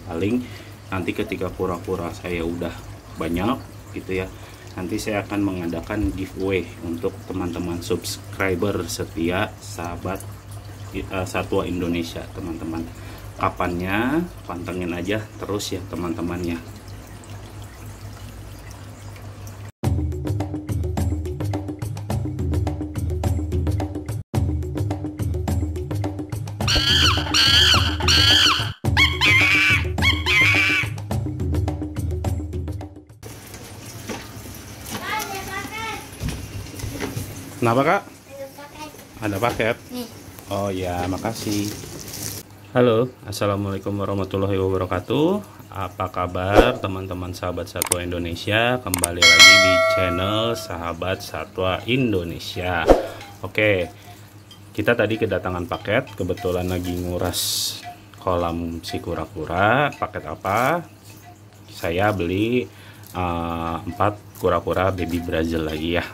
Paling nanti ketika kura-kura saya udah banyak gitu ya, nanti saya akan mengadakan giveaway untuk teman-teman subscriber setia sahabat Satwa Indonesia, teman-teman. Kapannya pantengin aja terus ya teman-temannya. Kenapa kak? Ada paket? Oh ya, makasih. Halo, assalamualaikum warahmatullahi wabarakatuh. Apa kabar teman-teman sahabat Satwa Indonesia? Kembali lagi di channel Sahabat Satwa Indonesia. Oke, kita tadi kedatangan paket. Kebetulan lagi nguras kolam si kura-kura. Paket apa? Saya beli 4 kura-kura baby Brazil lagi ya.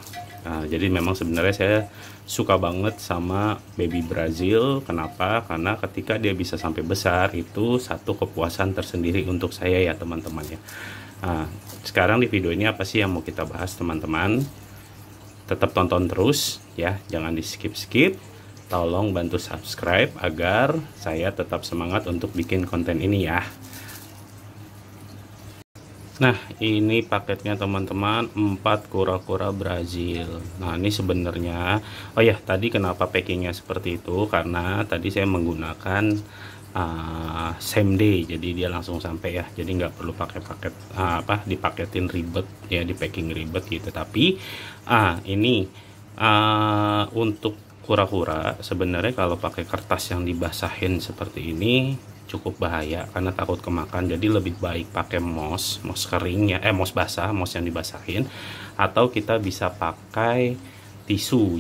Nah, jadi memang sebenarnya saya suka banget sama baby Brazil. Kenapa? Karena ketika dia bisa sampai besar itu satu kepuasan tersendiri untuk saya ya teman-teman ya. Nah, sekarang di video ini apa sih yang mau kita bahas teman-teman? Tetap tonton terus ya, jangan di skip-skip. Tolong bantu subscribe agar saya tetap semangat untuk bikin konten ini ya. Nah, ini paketnya teman-teman, 4 kura-kura Brazil. Nah, ini sebenarnya, oh ya, tadi kenapa packingnya seperti itu? Karena tadi saya menggunakan same day, jadi dia langsung sampai ya. Jadi nggak perlu pakai paket dipaketin ribet ya, di packing ribet gitu. Tapi ini untuk kura-kura sebenarnya kalau pakai kertas yang dibasahin seperti ini cukup bahaya karena takut kemakan. Jadi lebih baik pakai mos kering ya, mos basah, mos yang dibasahin, atau kita bisa pakai tisu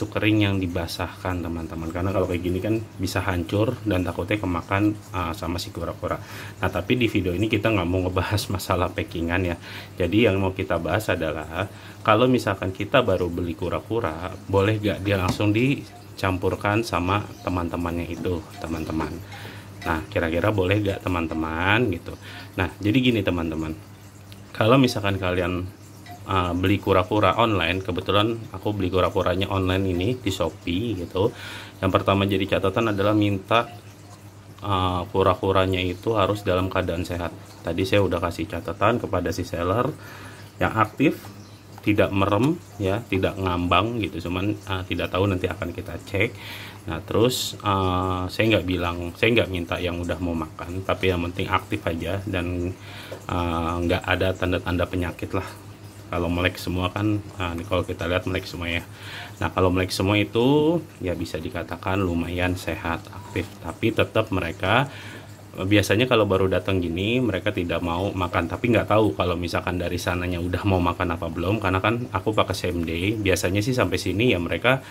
kering yang dibasahkan teman-teman, karena kalau kayak gini kan bisa hancur dan takutnya kemakan sama si kura-kura. Nah, tapi di video ini kita nggak mau ngebahas masalah packingan ya. Jadi yang mau kita bahas adalah kalau misalkan kita baru beli kura-kura, boleh gak dia langsung dicampurkan sama teman-temannya itu teman-teman. Nah, kira-kira boleh gak teman-teman gitu. Nah, jadi gini teman-teman, kalau misalkan kalian beli kura-kura online, kebetulan aku beli kura-kuranya online ini di Shopee gitu. Yang pertama jadi catatan adalah minta kura-kuranya itu harus dalam keadaan sehat. Tadi saya udah kasih catatan kepada si seller yang aktif, tidak merem ya, tidak ngambang gitu, cuman tidak tahu, nanti akan kita cek. Nah, terus saya nggak minta yang udah mau makan, tapi yang penting aktif aja dan nggak ada tanda-tanda penyakit lah. Kalau melek semua kan, kalau kita lihat melek semua ya. Nah, kalau melek semua itu ya bisa dikatakan lumayan sehat, aktif, tapi tetap mereka biasanya kalau baru datang gini mereka tidak mau makan. Tapi nggak tahu kalau misalkan dari sananya udah mau makan apa belum, karena kan aku pakai same day. Biasanya sih sampai sini ya mereka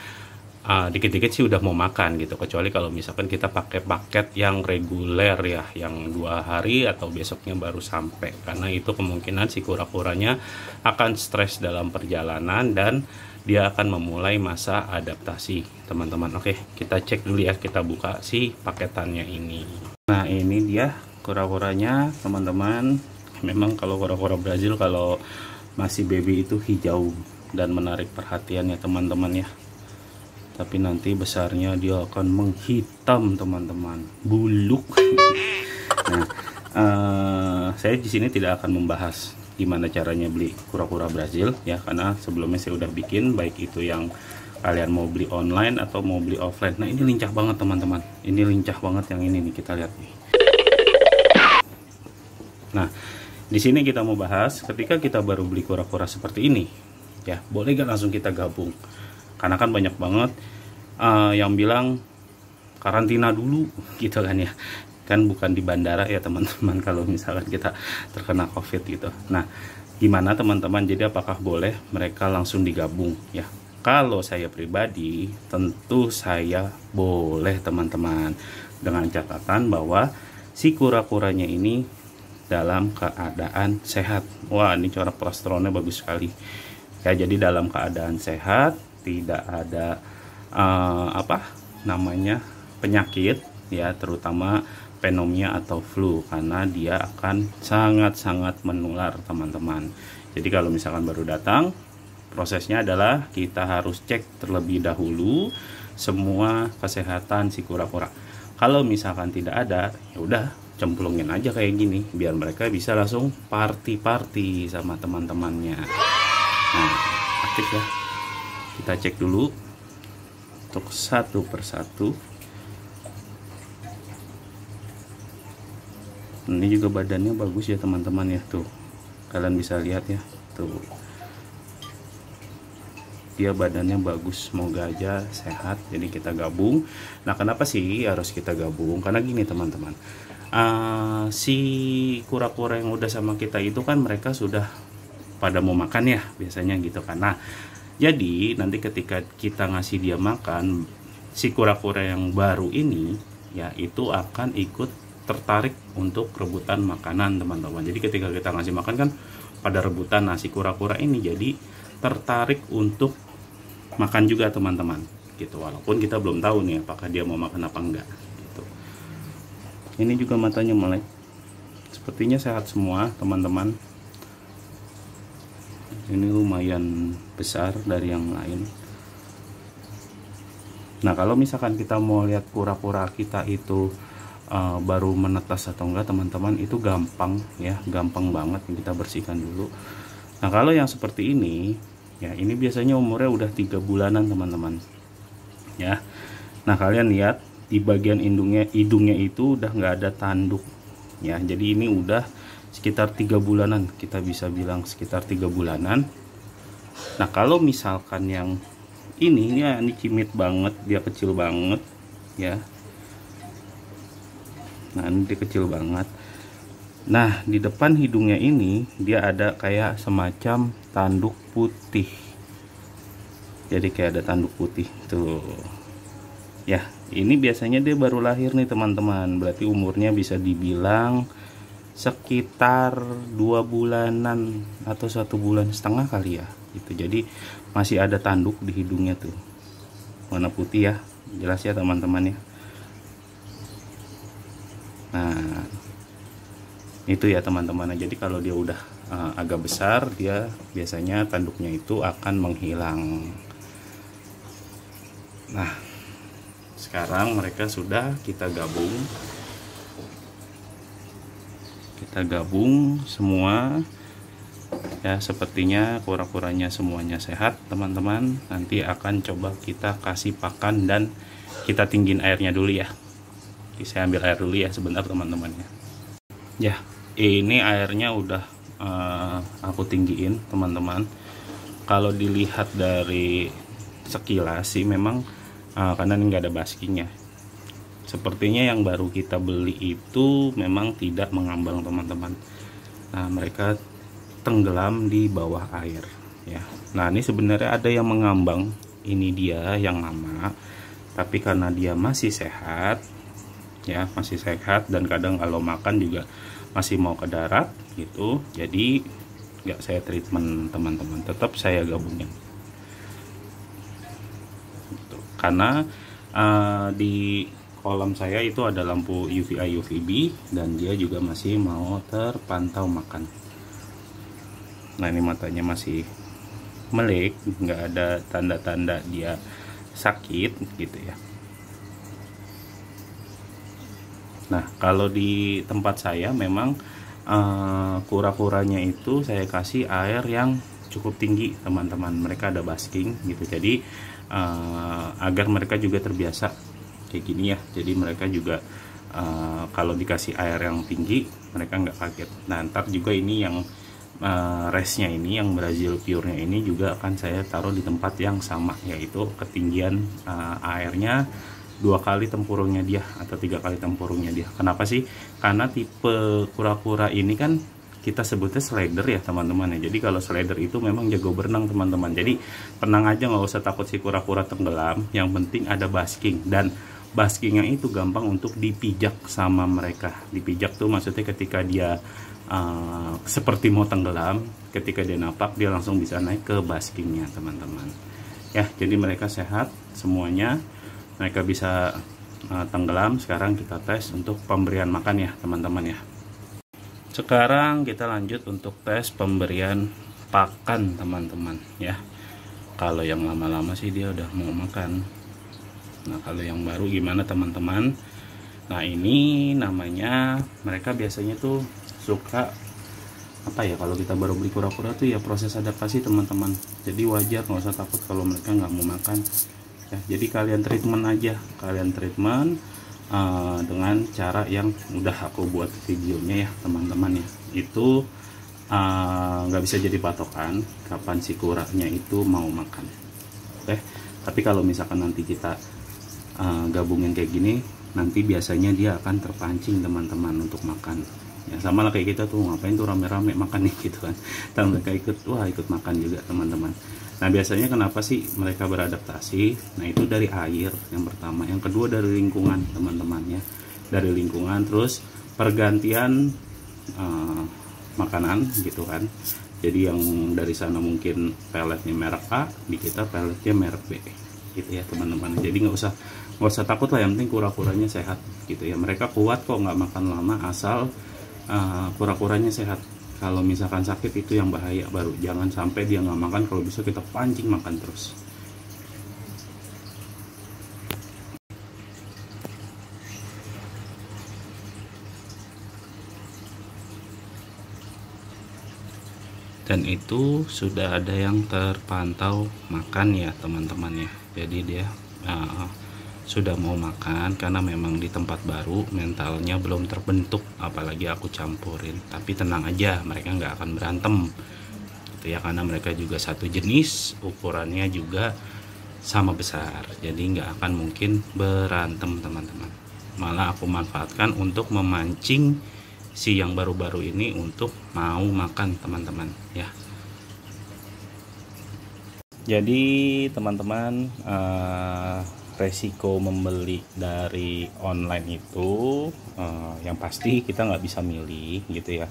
dikit-dikit sih udah mau makan gitu, kecuali kalau misalkan kita pakai paket yang reguler ya, yang 2 hari atau besoknya baru sampai, karena itu kemungkinan si kura-kuranya akan stres dalam perjalanan dan dia akan memulai masa adaptasi teman-teman. Oke, kita cek dulu ya, kita buka si paketannya ini. Nah, ini dia kura-kuranya teman-teman. Memang kalau kura-kura Brazil kalau masih baby itu hijau dan menarik perhatian ya teman-teman ya. Tapi nanti besarnya dia akan menghitam teman-teman, buluk. Nah, saya di sini tidak akan membahas gimana caranya beli kura-kura Brazil ya, karena sebelumnya saya udah bikin, baik itu yang kalian mau beli online atau mau beli offline. Nah, ini lincah banget teman-teman, ini lincah banget yang ini nih, kita lihat nih. Nah, di sini kita mau bahas ketika kita baru beli kura-kura seperti ini ya, boleh gak langsung kita gabung? Karena kan banyak banget yang bilang karantina dulu gitu kan ya, kan bukan di bandara ya teman-teman kalau misalkan kita terkena COVID gitu. Nah, gimana teman-teman, jadi apakah boleh mereka langsung digabung ya? Kalau saya pribadi tentu saya boleh teman-teman, dengan catatan bahwa si kura-kuranya ini dalam keadaan sehat. Wah, ini corak plastronnya bagus sekali ya, jadi dalam keadaan sehat, tidak ada penyakit ya, terutama pneumonia atau flu, karena dia akan sangat-sangat menular teman-teman. Jadi kalau misalkan baru datang, prosesnya adalah kita harus cek terlebih dahulu semua kesehatan si kura-kura. Kalau misalkan tidak ada, ya udah cemplungin aja kayak gini biar mereka bisa langsung party sama teman-temannya. Nah, aktif ya. Kita cek dulu untuk satu persatu. Ini juga badannya bagus ya teman-teman ya, tuh kalian bisa lihat ya, tuh dia badannya bagus, semoga aja sehat. Jadi kita gabung. Nah, kenapa sih harus kita gabung? Karena gini teman-teman, si kura-kura yang udah sama kita itu kan mereka sudah pada mau makan ya biasanya gitu kan. Nah, jadi nanti ketika kita ngasih dia makan, si kura-kura yang baru ini ya itu akan ikut tertarik untuk rebutan makanan teman-teman. Jadi ketika kita ngasih makan kan pada rebutan, nasi kura-kura ini jadi tertarik untuk makan juga teman-teman gitu, walaupun kita belum tahu nih apakah dia mau makan apa enggak gitu. Ini juga matanya melek, sepertinya sehat semua teman-teman. Ini lumayan besar dari yang lain. Nah, kalau misalkan kita mau lihat kura-kura kita itu baru menetas atau enggak teman-teman, itu gampang ya, gampang banget. Kita bersihkan dulu. Nah, kalau yang seperti ini ya, ini biasanya umurnya udah 3 bulanan teman-teman ya. Nah, kalian lihat di bagian hidungnya itu udah nggak ada tanduk ya, jadi ini udah sekitar 3 bulanan, kita bisa bilang sekitar 3 bulanan. Nah, kalau misalkan yang ini ya, ini cimit banget, dia kecil banget ya. Nah, ini dia kecil banget. Nah, di depan hidungnya ini dia ada kayak semacam tanduk putih. Jadi kayak ada tanduk putih tuh. Ya, ini biasanya dia baru lahir nih teman-teman. Berarti umurnya bisa dibilang sekitar 2 bulanan atau 1,5 bulan kali ya. Gitu. Jadi masih ada tanduk di hidungnya tuh. Warna putih ya. Jelas ya teman-teman ya. Nah, itu ya teman-teman. Jadi kalau dia udah agak besar, dia biasanya tanduknya itu akan menghilang. Nah, sekarang mereka sudah kita gabung semua ya. Sepertinya kura-kuranya semuanya sehat teman-teman. Nanti akan coba kita kasih pakan dan kita tinggiin airnya dulu ya. Saya ambil air dulu ya sebentar teman-teman ya. Ini airnya udah aku tinggiin teman-teman. Kalau dilihat dari sekilas sih memang karena ini nggak ada baskingnya, sepertinya yang baru kita beli itu memang tidak mengambang teman-teman. Nah, mereka tenggelam di bawah air ya. Nah, ini sebenarnya ada yang mengambang, ini dia yang lama, tapi karena dia masih sehat ya, masih sehat, dan kadang kalau makan juga masih mau ke darat gitu, jadi nggak saya treatment teman-teman, tetap saya gabungin gitu. Karena di kolam saya itu ada lampu UVA UVB dan dia juga masih mau terpantau makan. Nah, ini matanya masih melek, nggak ada tanda-tanda dia sakit gitu ya. Nah, kalau di tempat saya memang kura-kuranya itu saya kasih air yang cukup tinggi teman-teman. Mereka ada basking gitu, jadi agar mereka juga terbiasa kayak gini ya. Jadi mereka juga kalau dikasih air yang tinggi mereka nggak kaget. Nah, ntar juga ini yang resnya ini, yang Brazil pure-nya ini juga akan saya taruh di tempat yang sama, yaitu ketinggian airnya 2 kali tempurungnya dia atau 3 kali tempurungnya dia. Kenapa sih? Karena tipe kura-kura ini kan kita sebutnya slider ya teman-teman ya. Jadi kalau slider itu memang jago berenang teman-teman. Jadi tenang aja, nggak usah takut si kura-kura tenggelam. Yang penting ada basking, dan baskingnya itu gampang untuk dipijak sama mereka. Dipijak tuh maksudnya ketika dia seperti mau tenggelam, ketika dia napak dia langsung bisa naik ke baskingnya teman-teman ya. Jadi mereka sehat semuanya, mereka bisa tenggelam. Sekarang kita tes untuk pemberian makan ya teman-teman ya. Sekarang kita lanjut untuk tes pemberian pakan teman-teman ya. Kalau yang lama-lama sih dia udah mau makan. Nah kalau yang baru gimana teman-teman? Nah ini namanya, mereka biasanya tuh suka apa ya, kalau kita baru beli kura-kura tuh ya proses adaptasi teman-teman. Jadi wajar, nggak usah takut kalau mereka nggak mau makan ya. Jadi kalian treatment aja, kalian treatment dengan cara yang udah aku buat videonya ya teman-teman ya. Itu nggak bisa jadi patokan kapan si kuranya itu mau makan. Oke, tapi kalau misalkan nanti kita gabungin kayak gini, nanti biasanya dia akan terpancing teman-teman untuk makan ya. Sama lah kayak kita tuh, ngapain tuh rame-rame makan nih gitu kan, dan mereka ikut makan juga teman-teman. Nah biasanya kenapa sih mereka beradaptasi? Nah itu dari air yang pertama, yang kedua dari lingkungan teman-teman ya, dari lingkungan. Terus pergantian makanan gitu kan. Jadi yang dari sana mungkin peletnya merek A, di kita peletnya merek B gitu ya teman-teman. Jadi nggak usah takut lah, yang penting kura-kuranya sehat gitu ya. Mereka kuat kok, nggak makan lama, asal kura-kuranya sehat. Kalau misalkan sakit itu yang bahaya, baru jangan sampai dia nggak makan. Kalau bisa kita pancing makan terus. Dan itu sudah ada yang terpantau makan ya teman-teman ya. Jadi dia sudah mau makan, karena memang di tempat baru mentalnya belum terbentuk, apalagi aku campurin. Tapi tenang aja, mereka nggak akan berantem gitu ya, karena mereka juga satu jenis, ukurannya juga sama besar, jadi nggak akan mungkin berantem teman-teman. Malah aku manfaatkan untuk memancing si yang baru-baru ini untuk mau makan teman-teman ya. Jadi teman-teman, resiko membeli dari online itu yang pasti kita nggak bisa milih gitu ya.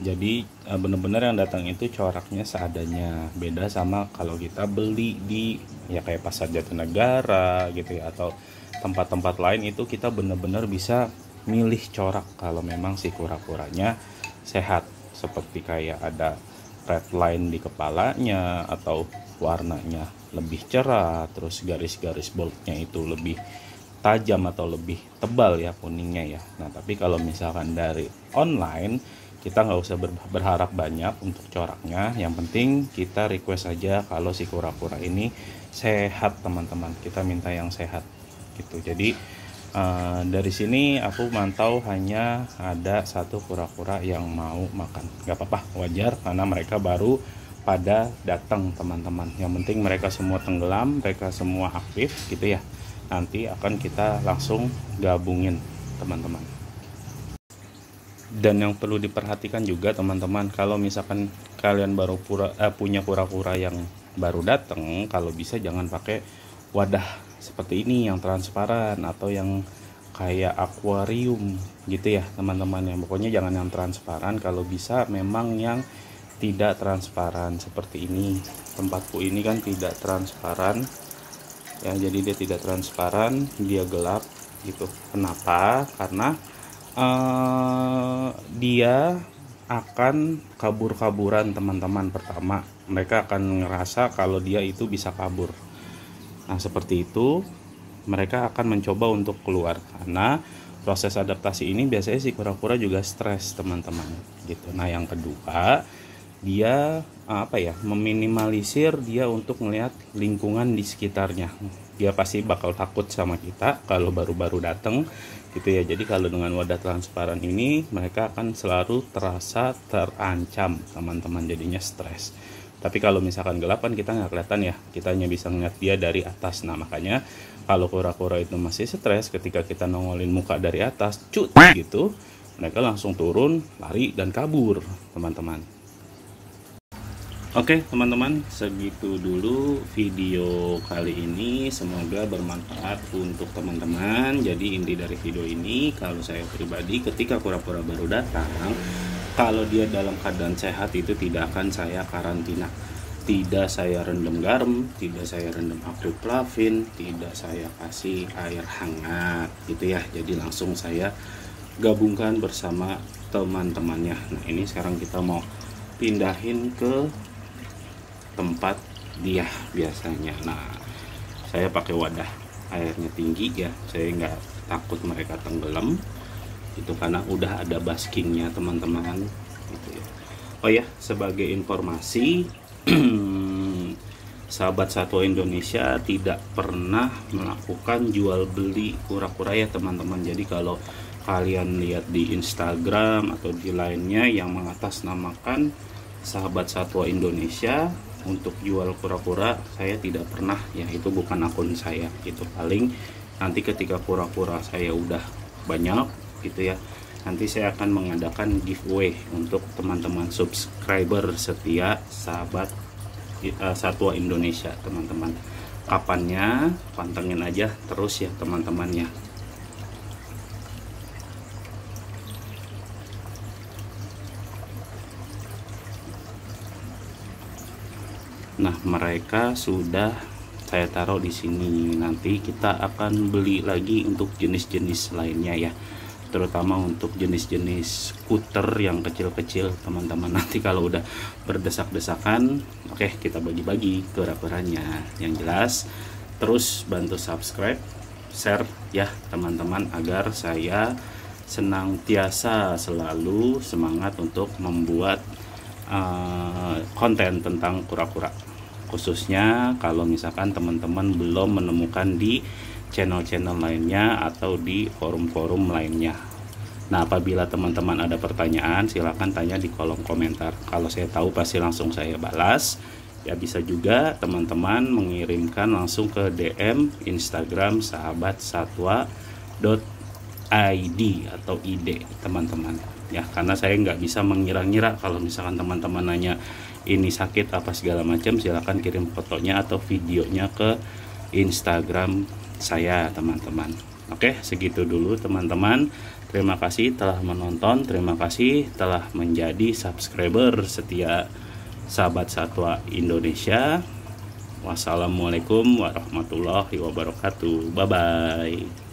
Jadi bener-bener yang datang itu coraknya seadanya. Beda sama kalau kita beli di ya kayak Pasar Jatinegara gitu ya, atau tempat-tempat lain, itu kita bener-bener bisa milih corak kalau memang si kura-kuranya sehat. Seperti kayak ada red line di kepalanya, atau warnanya lebih cerah, terus garis-garis boldnya itu lebih tajam atau lebih tebal ya kuningnya ya. Nah tapi kalau misalkan dari online, kita nggak usah berharap banyak untuk coraknya. Yang penting kita request aja kalau si kura-kura ini sehat teman-teman, kita minta yang sehat gitu. Jadi dari sini aku mantau hanya ada satu kura-kura yang mau makan. Nggak apa-apa, wajar, karena mereka baru pada datang teman-teman. Yang penting mereka semua tenggelam, mereka semua aktif gitu ya. Nanti akan kita langsung gabungin teman-teman. Dan yang perlu diperhatikan juga teman-teman, kalau misalkan kalian baru punya kura-kura yang baru datang, kalau bisa jangan pakai wadah seperti ini yang transparan atau yang kayak akuarium gitu ya teman-teman ya. Pokoknya jangan yang transparan, kalau bisa memang yang tidak transparan seperti ini. Tempatku ini kan tidak transparan ya, jadi dia tidak transparan, dia gelap gitu. Kenapa? Karena dia akan kabur-kaburan teman-teman. Pertama, mereka akan ngerasa kalau dia itu bisa kabur. Nah seperti itu, mereka akan mencoba untuk keluar, karena proses adaptasi ini biasanya si kura-kura juga stres teman-teman gitu. Nah yang kedua, dia meminimalisir dia untuk melihat lingkungan di sekitarnya. Dia pasti bakal takut sama kita kalau baru-baru datang gitu ya. Jadi kalau dengan wadah transparan ini, mereka akan selalu terasa terancam teman-teman, jadinya stres. Tapi kalau misalkan gelap kan kita nggak kelihatan ya, kita hanya bisa ngeliat dia dari atas. Nah makanya kalau kura-kura itu masih stres, ketika kita nongolin muka dari atas, cut gitu, mereka langsung turun, lari dan kabur teman-teman. Oke teman-teman, segitu dulu video kali ini, semoga bermanfaat untuk teman-teman. Jadi inti dari video ini, kalau saya pribadi ketika kura-kura baru datang, kalau dia dalam keadaan sehat itu tidak akan saya karantina. Tidak saya rendam garam, tidak saya rendam akriplavin, tidak saya kasih air hangat gitu ya. Jadi langsung saya gabungkan bersama teman-temannya. Nah ini sekarang kita mau pindahin ke tempat dia biasanya. Nah saya pakai wadah airnya tinggi ya, saya nggak takut mereka tenggelam itu karena udah ada baskingnya teman-teman gitu ya. Oh ya, sebagai informasi sahabat satwa Indonesia tidak pernah melakukan jual beli kura-kura ya teman-teman. Jadi kalau kalian lihat di Instagram atau di lainnya yang mengatasnamakan sahabat satwa Indonesia untuk jual kura-kura, saya tidak pernah ya, itu bukan akun saya. Itu paling nanti ketika kura-kura saya udah banyak gitu ya, nanti saya akan mengadakan giveaway untuk teman-teman subscriber setia sahabat satwa Indonesia teman-teman. Kapannya pantengin aja terus ya teman-temannya. Nah mereka sudah saya taruh di sini. Nanti kita akan beli lagi untuk jenis-jenis lainnya ya, terutama untuk jenis-jenis skuter yang kecil-kecil teman-teman. Nanti kalau udah berdesak-desakan, oke kita bagi-bagi kura-kuranya. Yang jelas terus bantu subscribe, share ya teman-teman, agar saya senantiasa selalu semangat untuk membuat konten tentang kura-kura, khususnya kalau misalkan teman-teman belum menemukan di channel-channel lainnya atau di forum-forum lainnya. Nah apabila teman-teman ada pertanyaan silahkan tanya di kolom komentar. Kalau saya tahu pasti langsung saya balas ya. Bisa juga teman-teman mengirimkan langsung ke DM Instagram sahabatsatwa.id atau ID teman-teman ya, karena saya nggak bisa mengira-ngira. Kalau misalkan teman-teman nanya ini sakit apa segala macam, silahkan kirim fotonya atau videonya ke Instagram saya teman-teman. Oke segitu dulu teman-teman, terima kasih telah menonton, terima kasih telah menjadi subscriber setia sahabat satwa Indonesia. Wassalamualaikum warahmatullahi wabarakatuh. Bye bye.